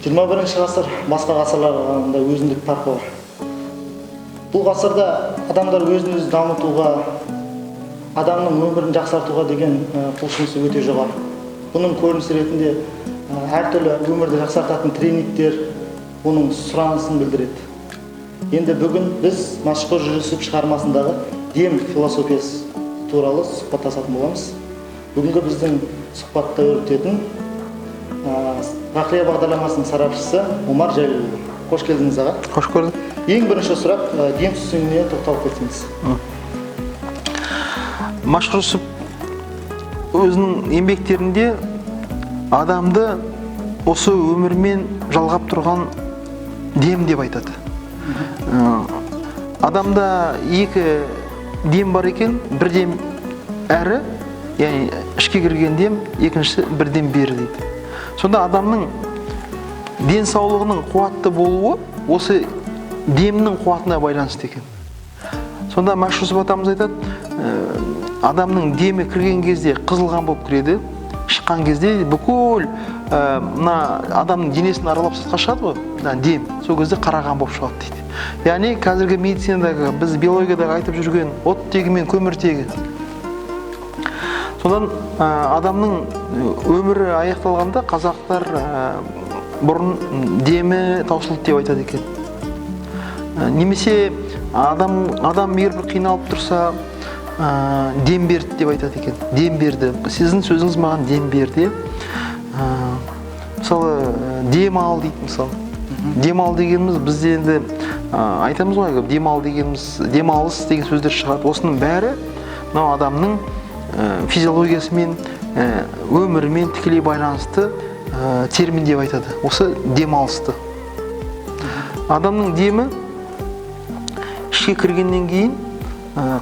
21 ғасыр басқа ғасырларда өзіндік farkı бар. Бұл ғасырда адамдар өзін өзі дамытуға, адамның өмірін жақсартуға деген құлшынысы өте жоғары. Бұның көрінісі ретінде әртүрлі өмірді жақсартатын тренингтер оның сұранысын білдіреді. Енді бүгін біз Машхур Жүсіп шығармасындағы дем философиясы туралы сұхбаттасатын боламыз. Бүгінгі біздің сұхбатта өрбітетін Ғақлия бағдарламасының сарапшысы Омар Жәлелұлы. Қош келдіңіз аға. Қош көрдік. Ең бірінші сұрақ дем түсінігіне тоқталып кетсеңіз. Машхур Жүсіп өзінің еңбектерінде адамды осы өмірмен жалғап тұрған дем деп айтады. Адамда екі дем бар екен, бір дем әрі, яғни ішке кірген дем, екіншісі бірден бері дейді. Сонда адамның денсаулығының қуатты болуы осы демнің қуатына байланысты екен. Сонда Машхур Жүсіп атамыз айтады, адамның демі кірген кезде қызылған болып кіреді, шыққан кезде бүкіл адамның денесін аралап сыртқа шығады ғой, дем, сол кезде қараған болып шығады дейді. Яғни қазіргі медицинадағы, біз биологиядағы айтып жүрген оттегі мен көміртегі. Содан адамның өмірі аяқталғанда қазақтар бұрын демі таусылды деп айтады екен. Немесе адам егер бір қиналып тұрса, дем берді деп айтады екен. Дем берді. Сіздің сөзіңіз маған дем берді. Мысалы, дем ал дейді мысалы. Дем ал дегеніміз бізде енді айтамыз ғой, дем ал дегеніміз, демалыс деген сөздер шығады. Осының бәрі мынау адамның физиологиясымен, өмірімен тікелей байланысты термин деп айтады. Осы демалысты. Адамның демі ішке кіргеннен кейін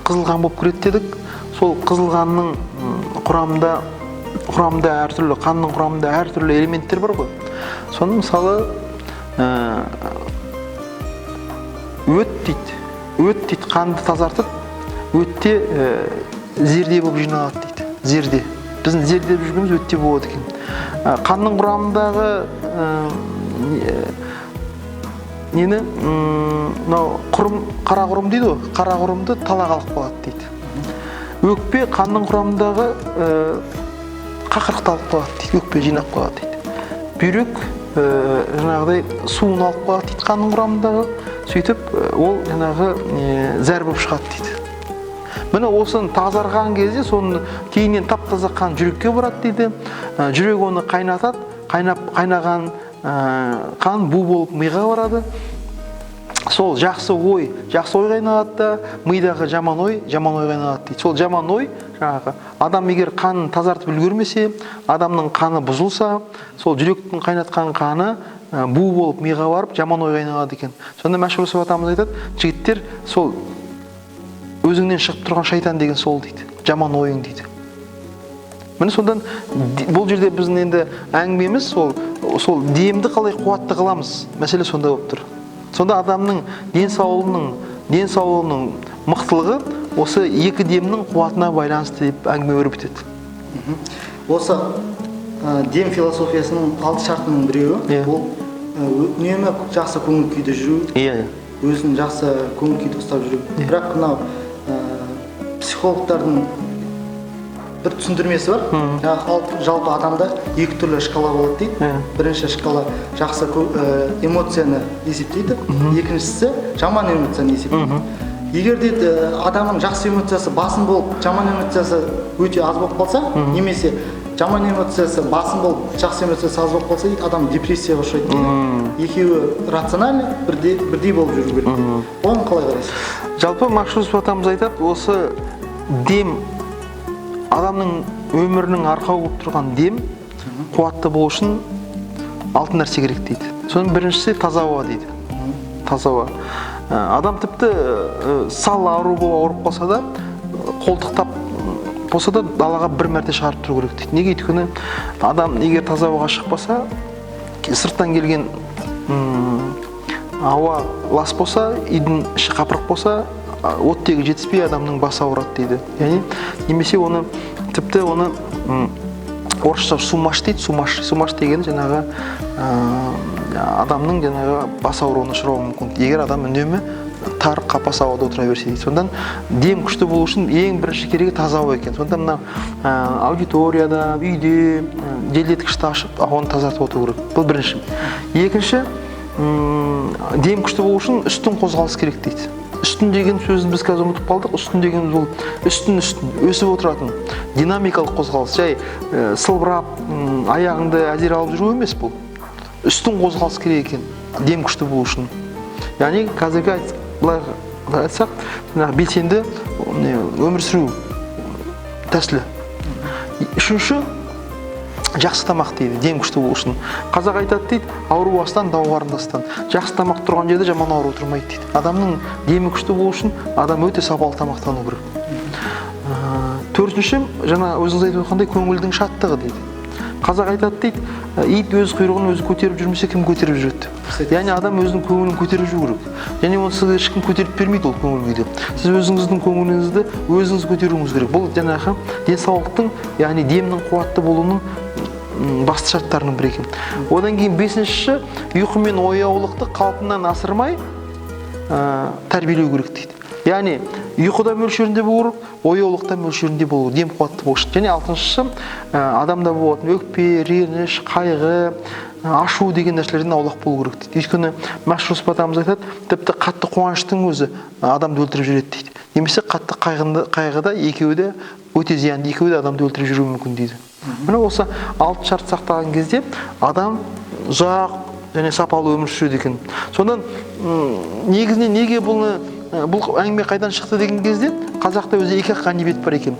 қызылған болып кіреді дедік. Сол қызылғанның құрамында әртүрлі, қанның құрамында әртүрлі элементтер бар ғой. Соны мысалы өт дейді, қанды тазартып, өтте зерде болып жиналады дейді. Зерде. Біздің зерде деп жүргеніміз өтте болады екен. Қанның құрамындағы нені, қара құрым дейді ғой, қара құрымды тала қалып қалады дейді. Өкпе қанның құрамындағы қақырықты алып қалады дейді, өкпе жинап қалады дейді. Бүйрек жаңағыдай суын алып қалады дейді қанның құрамындағы, сөйтіп ол жаңағы зәр болып шығады дейді. Міне осыны тазарған кезде, соны кейіннен тап-таза қан жүрекке барады дейді. Жүрек оны қайнатады, қайнаған қан бу болып миға барады. Сол жақсы ой қайнағады да, мидағы жаман ой қайнағады дейді. Сол жаман ой, жаңағы адам егер қанын тазартып үлгермесе, адамның қаны бұзылса, сол жүректің қайнатқан қаны бу болып миға барып, жаман ой қайнағады екен. Сонда Машхур Жүсіп атамыз айтады, жігіттер, сол өзіңнен шығып тұрған шайтан деген сол дейді, жаман ойың дейді. Міне содан бұл жерде біздің енді әңгімеміз сол демді қалай қуатты қыламыз, мәселе сонда болып тұр. Сонда адамның денсаулығының мықтылығы осы екі демнің қуатына байланысты деп әңгіме өрбітеді. Осы дем философиясының 6 шартының біреуі, ол үнемі жақсы көңіл күйде жүру, өзін жақсы көңіл күйде ұстап жүру. Бірақ мынау психологтардың бір түсіндірмесі бар. Жалпы адамда екі түрлі шкала болады дейді. Бірінші шкала жақсы эмоцияны есептейді, екіншісі жаман эмоцияны есептейді. Егер дейді адамның жақсы эмоциясы басым болып, жаман эмоциясы өте аз болып қалса, немесе жаман эмоциясы басым болып, жақсы эмоциясы аз болып қалса, адам депрессияға ұшырайды дейді. Екеуі рациональный, бірдей болып жүру керек. Оған қалай қарайсыз? Жалпы Машхур Жүсіп атамыз айтады, осы дем, адамның өмірінің арқауы болып тұрған дем қуатты болу үшін 6 нәрсе керек дейді. Соның біріншісі таза ауа дейді. Таза ауа. Адам тіпті сал ауру болып ауырып қалса да, қолтықтап болса да далаға бір мәрте шығарып тұру керек дейді. Неге? Өйткені адам егер таза ауаға шықпаса, сырттан келген ауа лас болса, үйдің іші қапырық болса, оттегі жетіспей адамның басы ауырады дейді. Яғни немесе оны тіпті оны орысша сумаш дейді. Сумаш деген жаңағы адамның жаңағы бас ауруына ұшырауы мүмкін. Егер адам үнемі тар қапас ауада отыра берсе дейді. Сондан дем күшті болу үшін ең бірінші керегі таза ауа екен. Сонда мына аудиторияда, үйде желдеткішті ашып ауаны тазартып отыру керек. Бұл бірінші. Екінші, дем күшті болу үшін үстін қозғалыс керек дейді. Үстін деген сөзін біз қазір ұмытып қалдық. Үстін деген ол үстін өсіп отыратын динамикалық қозғалыс. Жай сылбырап, аяғыңды әзер алып жүру емес бұл. Үстін қозғалыс керек екен дем күшті болу үшін. Яғни қазіргі былай айтсақ, белсенді өмір сүру тәсілі. Үшінші, жақсы тамақ дейді, дем күшті болу үшін. Қазақ айтады дейді, ауру бастан, дау қарындастан. Жақсы тамақ тұрған жерде жаман ауру тұрмайды дейді. Адамның демі күшті болу үшін адам өте сапалы тамақтану керек. Төртінші, жаңа өзіңіз айтып отырғандай көңілдің шаттығы дейді. Қазақ айтады дейді, ит өз құйрығын өзі көтеріп жүрмесе, кім көтеріп жүреді? Яғни адам өзінің көңілін көтеріп жүру керек. Және оны сізге ешкім көтеріп бермейді ол көңіл күйді. Сіз өзіңіздің көңіліңізді өзіңіз көтеруіңіз керек. Бұл жаңағы денсаулықтың, яғни демнің қуатты болуының басты шарттарының бірі екен. Одан кейін бесіншісі, ұйқы мен ояулықты қалпынан асырмай тәрбиелеу керек дейді. Яғни ұйқыда мөлшерінде болу, ояулықта мөлшерінде болу, дем қуатты болу. Және алтыншысы, адамда болатын өкпе, реніш, қайғы, ашу деген нәрселерден аулақ болу керек дейді. Өйткені Машрус батамыз айтады, тіпті қатты қуаныштың өзі адамды өлтіріп жүреді дейді. Немесе қатты қайғыда екеуі де өте зиянды, екеуі де адамды өлтіріп жүруі мүмкін дейді. Міне осы 6 шарт сақтаған кезде адам ұзақ және сапалы өмір сүреді екен. Сондан негізінен неге бұл әңгіме қайдан шықты деген кезде қазақта өзі екі ғанибет бар екен.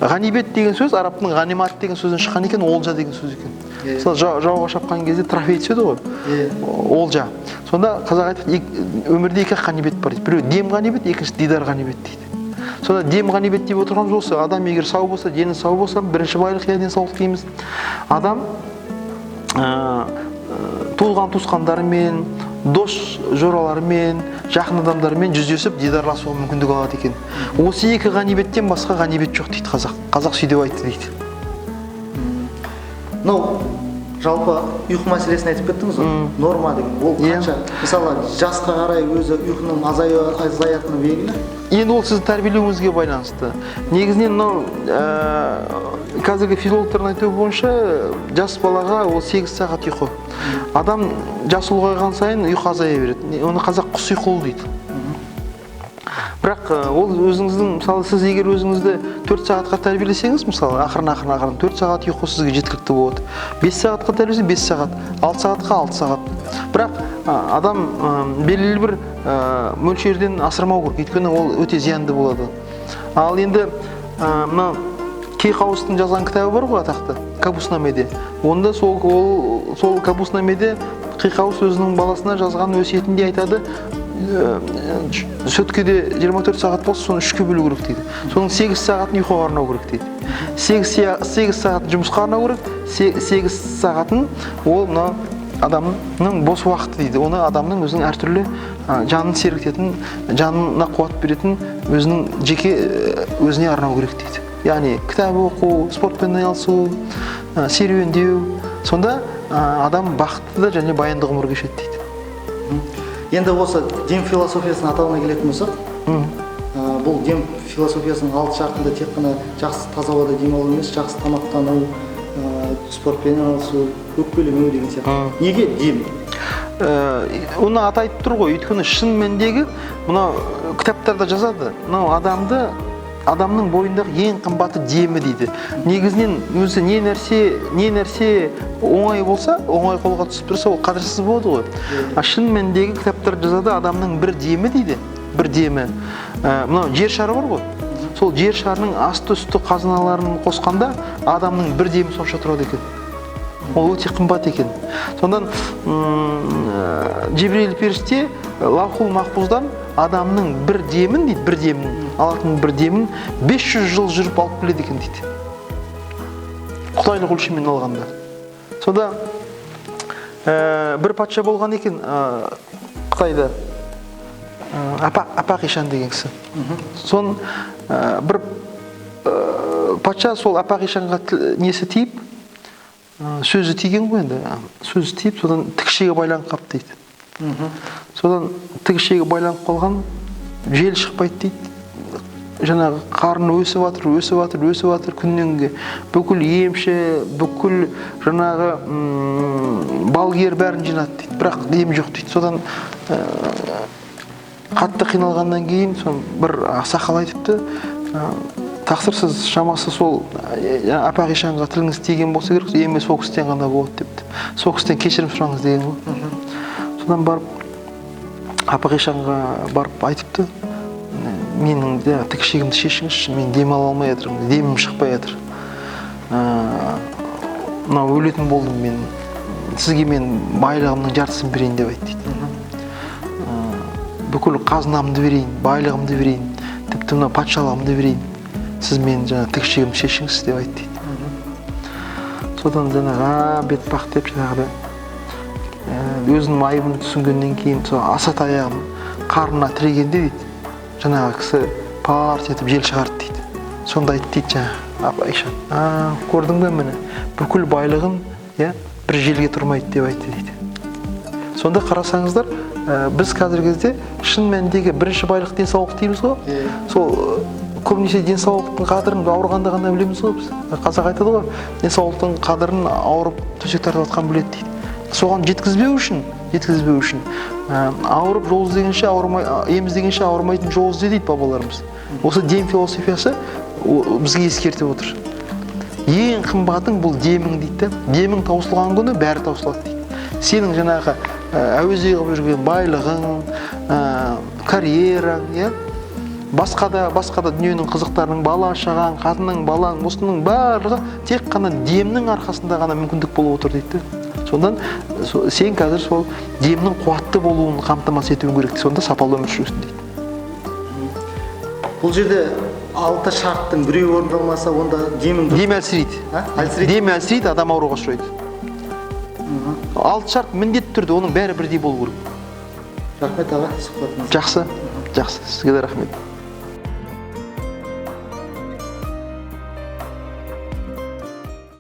Ғанибет деген сөз арабтың ғанимат деген сөзден шыққан екен, олжа деген сөз екен. Мысалы жауға шапқан кезде трофей түседі ғой, олжа. Сонда қазақ айтады, өмірде екі ғанибет бар дейді. Біреу дем ғанибет, екінші дидар ғанибет дейді. Сонда дем ғанибет деп отырғанымыз осы, адам егер сау болса, дені сау болса, бірінші байлық я денсаулық дейміз. Адам туылған туысқандарымен, дос жораларымен, жақын адамдармен жүздесіп дидарласуға мүмкіндік алады екен. Осы екі ғанибеттен басқа ғанибет жоқ дейді қазақ. Қазақ сөйдеп айтты дейді. Жалпы ұйқы мәселесін айтып кеттіңіз ғой, норма деген. Ол қанша? Мысалы, жасқа қарай өзі ұйқының азаятыны белгілі? Енді ол сіздің тәрбиелеуіңізге байланысты. Негізінен қазіргі физиологтардың айтуы бойынша жас балаға ол 8 сағат ұйқы. Адам жасы ұлғайған сайын ұйқы азая береді. Оны қазақ құс ұйқылы дейді. Бірақ ол өзіңіздің, мысалы, сіз егер өзіңізді 4 сағатқа тәрбиелесеңіз, мысалы, ақырын 4 сағат ұйқы сізге жеткілікті болады. 5 сағатқа тәрбиелесе 5 сағат, 6 сағатқа 6 сағат. Бірақ адам белгілі бір мөлшерден асырмау керек, өйткені ол өте зиянды болады. Ал енді мына Кейқауыстың жазған кітабы бар ғой, атақты Кабуснамеде. Онда сол Кабуснамеде Кейқауыс өзінің баласына жазған өсиетінде айтады, сөткеде 24 сағат болса, соны 3-ке бөлу керек дейді. Соның 8 сағатын ұйқыға арнау керек дейді. 8 сағатын жұмысқа арнау керек, 8 сағатын ол адамның бос уақыты дейді. Оны адамның өзінің әртүрлі жанын сергітетін, жанына қуат беретін өзінің жеке өзіне арнау керек дейді. Яғни кітап оқу, спортпен айналысу, серуендеу. Сонда адам бақытты және баянды ғұмыр кешеді дейді. Енді осы дем философиясының атауына келетін болсақ, бұл дем философиясының 6 шартында тек қана жақсы таза ауада демалу емес, жақсы тамақтану, спортпен айналысу, өкпелемеу деген сияқты. Неге дем? Оны атайтып тұр ғой, өйткені шын мәніндегі мына кітаптарда жазады, адамның бойындағы ең қымбаты демі дейді. Негізінен өзі не нәрсе оңай болса, оңай қолға түсіп тұрса, ол қадірсіз болады ғой. Шын мәніндегі кітаптар жазады, адамның бір демі дейді, бір демі. Мынау жер шары бар ғой. Сол жер шарының асты-үсті қазыналарын қосқанда адамның бір демі сонша тұрады екен. Ол өте қымбат екен. Сондан Жебірейіл періште Лаухул Махфуздан адамның бір демін дейді, бір демін, алатын бір демін 500 жыл жүріп алып келеді екен дейді. Құдайлық өлшеммен алғанда. Сонда бір патша болған екен Қытайда, Апақ-Ишан деген кісі. Сон бір патша сол Апақ-Ишанға несі тиіп, сөзі тиген ғой енді. Сөзі тиіп, содан тікішеге байланып қап дейді. Содан тікішеге байланып қалған, жел шықпайды дейді. Жаңағы қарны өсіп жатыр, күннен бүкіл емші, бүкіл жаңағы балгер бәрін жинады дейді. Бірақ ем жоқ дейді. Содан қатты қиналғаннан кейін бір ақсақал айтыпты, тақсырсыз шамасы сол апақ ишанға тіліңіз тиген болса керек, еме сол кісіден ғана болады депті. Сол кісіден кешірім сұраңыз деген ғой. Содан барып апақ ишанға барып айтыпты, менің тікішегімді шешіңізші, мен демала алмай жатырмын, демім шықпай жатыр. Мынау өлетін болдым мен, сізге мен байлығымның жартысын берейін деп айтты дейді. Бүкіл қазынамды берейін, байлығымды берейін, тіпті мына патшалығымды берейін, сіз мен тікішегімді шешіңіз деп айтты дейді. Содан бетпақ деп өзінің айыбын түсінгеннен кейін асат аяғын қарнына тірегенде дейді, жаңағы кісі парт етіп жел шығарды дейді. Сонда айтты дейді апа ишан, көрдің бе мені, бүкіл байлығым бір желге тұрмайды деп айтты дейді. Сонда қарасаңыздар, біз қазіргі кезде шын мәніндегі бірінші байлық денсаулық дейміз ғой. Сол көбінесе денсаулықтың қадірін ауырғанда ғана білеміз ғой біз. Қазақ айтады ғой, денсаулықтың қадірін ауырып төсек тартып жатқан біледі дейді. Соған жеткізбеу үшін ауырып жол іздегенше ем іздегенше ауырмайтын жол ізде дейді бабаларымыз. Осы дем философиясы бізге ескертіп отыр. Ең қымбатың бұл демің дейді. Демің таусылған күні бәрі таусылады дейді. Сенің жаңағы әуезе қылып жүрген байлығың, карьераң, басқа да дүниенің қызықтарының, бала шағаң, қатының, балаң, осының барлығы тек қана демнің арқасында ғана мүмкіндік болып отыр дейді. Сондан сен қазір сол демнің қуатты болуын қамтамасыз етуің керек. Сонда сапалы өмір сүресің дейді. Бұл жерде 6 шарттың біреуі орындалмаса, онда демің әлсірейді. Дем әлсірейді, адам ауруға ұшырайды. 6 шарт міндетті түрде оның бәрі бірдей болу керек. Рахмет аға, сұхбатыңыз. Жақсы. Сізге де рахмет.